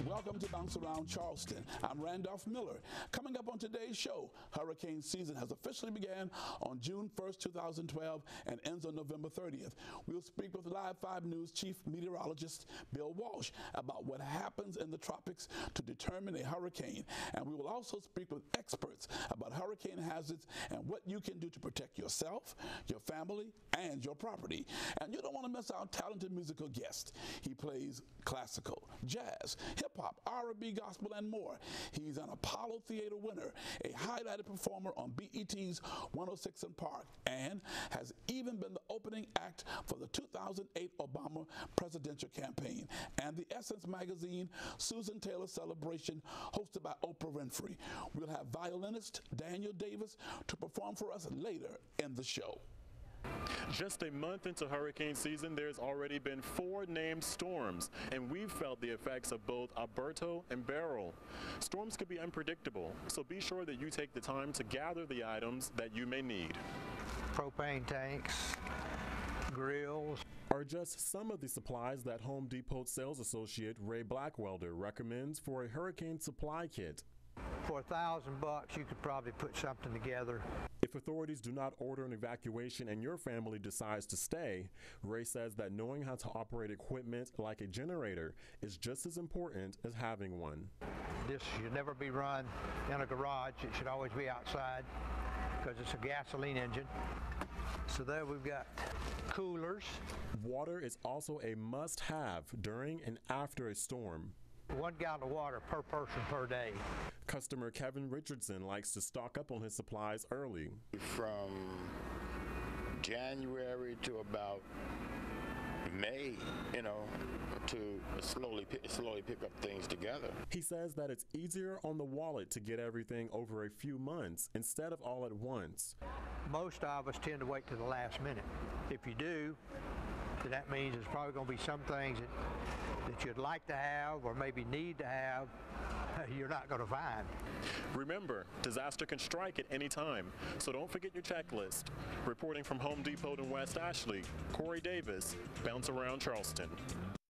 Welcome to Bounce Around Charleston. I'm Randolph Miller. Coming up on today's show, hurricane season has officially began on June 1st, 2012 and ends on November 30th. We'll speak with Live 5 News Chief Meteorologist Bill Walsh about what happens in the tropics to determine a hurricane. And we will also speak with experts about hurricane hazards and what you can do to protect yourself, your family, and your property. And you don't want to miss our talented musical guest. He plays classical, jazz, hip-hop, R&B, gospel, and more. He's an Apollo Theater winner, a highlighted performer on BET's 106 & Park, and has even been the opening act for the 2008 Obama presidential campaign and the Essence magazine Susan Taylor celebration hosted by Oprah Winfrey. We'll have violinist Daniel Davis to perform for us later in the show. Just a month into hurricane season, there's already been 4 named storms, and we've felt the effects of both Alberto and Beryl. Storms could be unpredictable, so be sure that you take the time to gather the items that you may need. Propane tanks, grills are just some of the supplies that Home Depot sales associate Ray Blackwelder recommends for a hurricane supply kit. For $1,000, you could probably put something together. If authorities do not order an evacuation and your family decides to stay, Ray says that knowing how to operate equipment like a generator is just as important as having one. This should never be run in a garage. It should always be outside because it's a gasoline engine. So there we've got coolers. Water is also a must-have during and after a storm. 1 gallon of water per person per day. Customer Kevin Richardson likes to stock up on his supplies early. From January to about May, to slowly pick up things together. He says that it's easier on the wallet to get everything over a few months instead of all at once. Most of us tend to wait to the last minute. If you do, then that means there's probably going to be some things that you'd like to have or maybe need to have you're not going to find. Remember, disaster can strike at any time, so don't forget your checklist. Reporting from Home Depot in West Ashley, Corey Davis, Bounce Around Charleston.